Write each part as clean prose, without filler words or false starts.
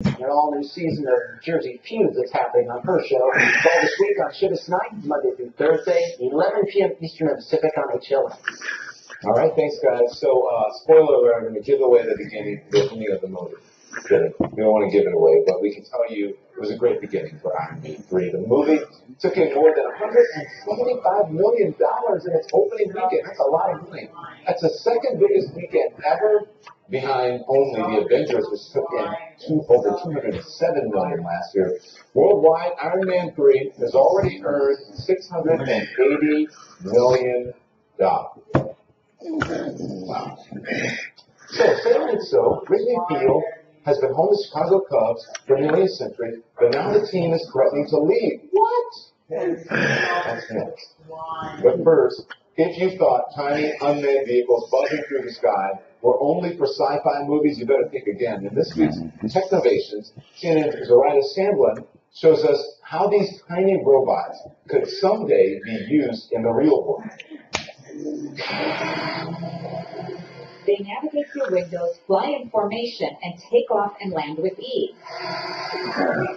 An all-new season of Jersey Feud that's happening on her show. It's all this week on Shivas Night, Monday through Thursday, 11 p.m. Eastern and Pacific on HLN. All right, thanks, guys. So, spoiler alert, I'm going to give away the beginning of the movie. Kidding. We don't want to give it away, but we can tell you it was a great beginning for Iron Man 3. The movie took in more than $175 million in its opening weekend. That's a lot of money. That's the second biggest weekend ever, behind only The Avengers, which took in over $207 million last year. Worldwide, Iron Man 3 has already earned $680 million. Wow. So, saying so, Wrigley Field has been home to Chicago Cubs for nearly a century, but now the team is threatening to leave. What? That's next. But first, if you thought tiny unmanned vehicles buzzing through the sky were only for sci-fi movies, you better think again. In this week's Technovations, CNN's Zoraida Sandlin shows us how these tiny robots could someday be used in the real world. They navigate through windows, fly in formation, and take off and land with ease.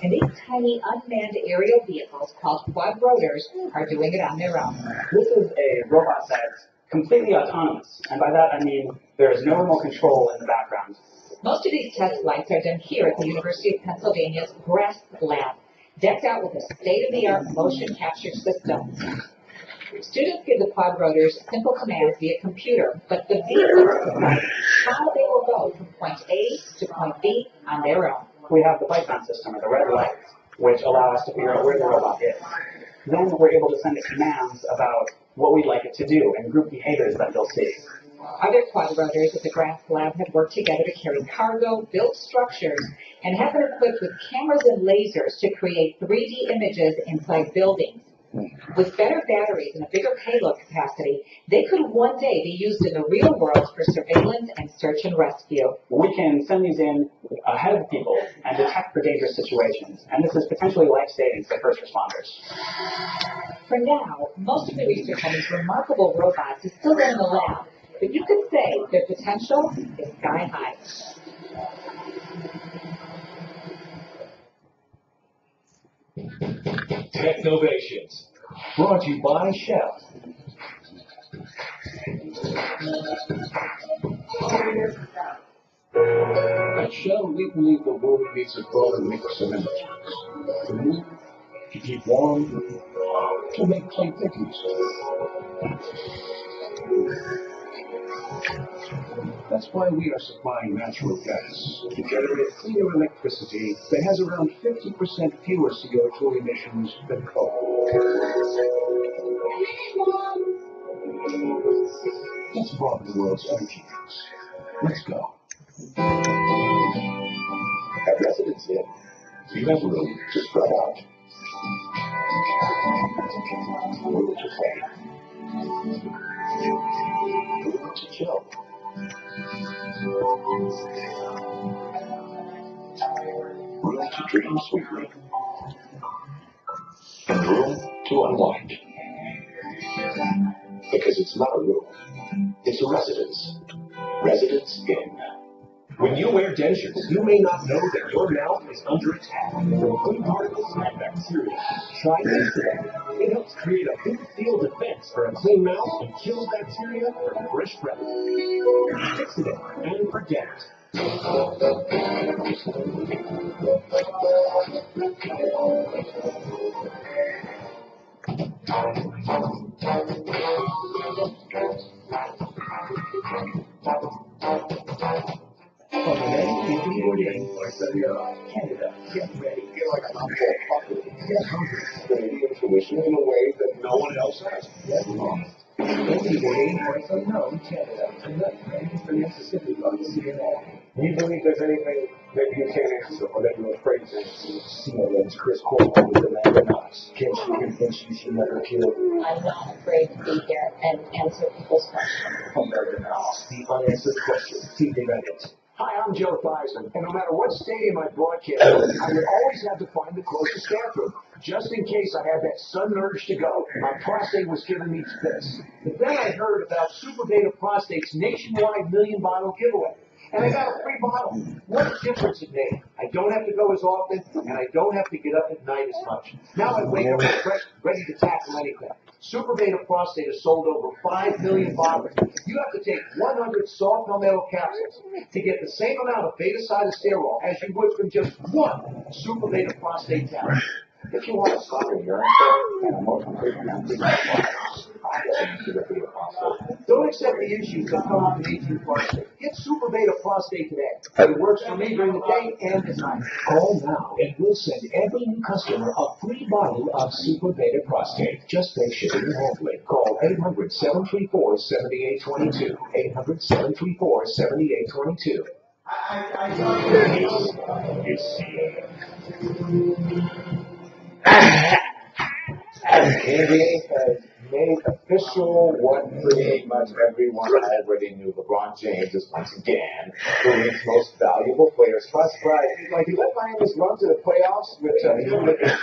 And these tiny unmanned aerial vehicles, called quadrotors, are doing it on their own. This is a robot that's completely autonomous, and by that I mean there is no remote control in the background. Most of these test flights are done here at the University of Pennsylvania's GRASP lab, decked out with a state-of-the-art motion capture system. Students give the quadrotors simple commands via computer, but the vehicles decide how they will go from point A to point B on their own. We have the Python system, or the red lights, which allow us to figure out where the robot is. Then we're able to send it commands about what we'd like it to do and group behaviors that they'll see. Other quadrotors at the GRASP lab have worked together to carry cargo, build structures, and have been equipped with cameras and lasers to create 3D images inside buildings. With better batteries and a bigger payload capacity, they could one day be used in the real world for surveillance and search and rescue. We can send these in ahead of people and detect for dangerous situations, and this is potentially life-saving for first responders. For now, most of the research on these remarkable robots is still done in the lab, but you could say their potential is sky high. Technovations, brought to you by Shell. At Shell, we believe the world needs a broader mix of energies. To move, to keep warm, to make clean thinking. That's why we are supplying natural gas to generate cleaner electricity that has around 50% fewer CO2 emissions than coal. Let's broaden the world's energy mix. Let's go. At Residence Inn, you have room to spread out. Room to play. Room to chill. Room to dream sweetly. And room to unwind. Because it's not a room, it's a residence. Residence Inn. When you wear dentures, you may not know that your mouth is under attack from food particles and bacteria. Try Fixodent. It helps create a thin seal defense for a clean mouth and kills bacteria for fresh breath. Fixodent and forget it. Canada, get ready. Feel like I'm not full popular. Get hungry. Canadian intuition in a way that no one else has. Get lost. Anybody Parts Unknown Canada, tonight, 9 for Mississippi on CNN. Do you believe there's anything that you can't answer or that you're afraid to answer? CNN's Chris Cuomo with Amanda Knox. Can't you convince you she never killed? I'm not afraid to be here and answer people's questions. Amanda Knox, the unanswered question. TV Reddit. Hi, I'm Joe Theismann, and no matter what stadium I broadcast, I would always have to find the closest staff room, just in case I had that sudden urge to go. My prostate was giving me fits. But then I heard about Super Beta Prostate's nationwide million-bottle giveaway. and I got a free bottle. What a difference it made. I don't have to go as often, and I don't have to get up at night as much. Now I wake up fresh, ready to tackle anything. Super Beta Prostate has sold over 5 million bottles. You have to take 100 soft palmetto capsules to get the same amount of beta-sitosterol as you would from just one Super Beta Prostate tablet. If you want to stop your urine and a more complete don't accept the issues that come up in 18 prostate. Get Super Beta Prostate today. It works for me during the day and at night. Call now and we'll send every new customer a free bottle of Super Beta Prostate. Just pay shipping and handling. Call 800-734-7822. 800-734-7822. This is CNN. The NBA has made official what pretty much everyone already knew. LeBron James is once again the league's most valuable player. Plus, like he led Miami's run to the playoffs with a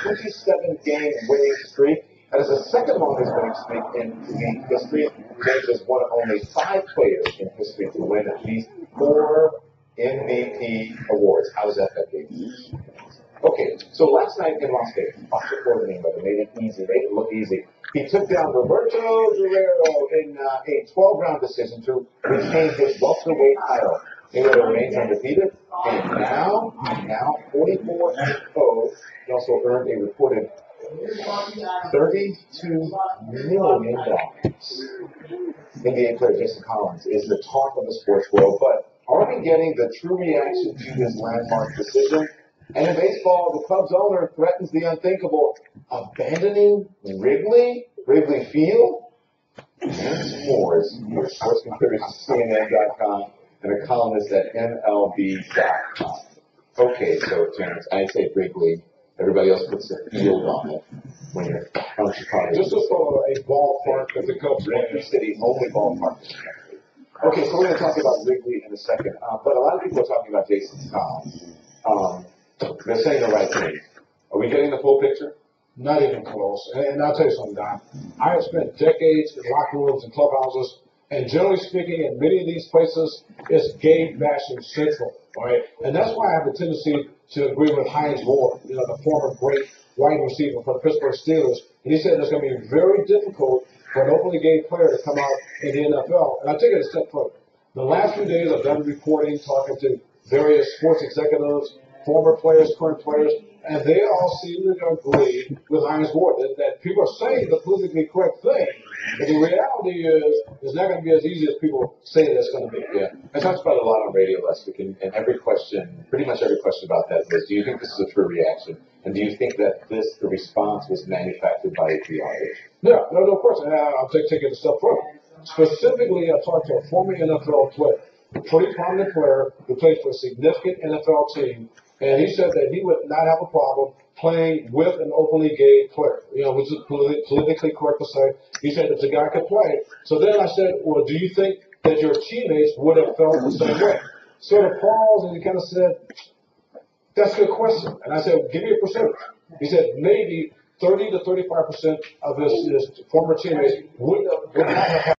27-game winning streak. That is the second longest winning streak in league history. James is one of only 5 players in history to win at least 4 MVP awards. How is that, Becky? Okay, so last night in Las Vegas, Foster Coordinator made it easy, made it look easy. He took down Roberto Guerrero in a 12-round decision to retain his welterweight title. Mayweather remains undefeated, and now 44-0. He also earned a reported $32 million. NBA player Jason Collins is the talk of the sports world, but are we getting the true reaction to this landmark decision? And in baseball, the club's owner threatens the unthinkable, abandoning Wrigley Field? And Moores, your sports contributors to CNN.com and a columnist at MLB.com. Okay, so Terrence, I say Wrigley. Everybody else puts the field on it when you're from Chicago. This is a ballpark that the Cubs Wrigley City's only ballpark. Okay, so we're going to talk about Wrigley in a second, but a lot of people are talking about Jason Collins. They're saying the right things. Are we getting the full picture? Not even close. And I'll tell you something, Don. I have spent decades in locker rooms and clubhouses, and generally speaking, in many of these places, it's gay bashing central, right? And that's why I have a tendency to agree with Hines Ward, the former great wide receiver for the Pittsburgh Steelers. And he said it's going to be very difficult for an openly gay player to come out in the NFL. And I'll take it a step further. The last few days I've done reporting, talking to various sports executives, former players, current players, and they all seem to agree with Hines Ward that people are saying the politically correct thing, but the reality is it's not going to be as easy as people say it's going to be. Yeah, I talked about it a lot on radio last week, and every question, pretty much every question about that was, do you think this is a true reaction? And do you think that the response was manufactured by the audience? Yeah, no, of course. And I'll take it a step further. Specifically, I talked to a former NFL player, a pretty prominent player who played for a significant NFL team, and he said that he would not have a problem playing with an openly gay player, which is politically correct to say. He said if the guy could play. So then I said, well, do you think that your teammates would have felt the same way? Sort of paused, and he kind of said, that's a good question. And I said, give me a percentage. He said maybe 30 to 35% of his former teammates would not have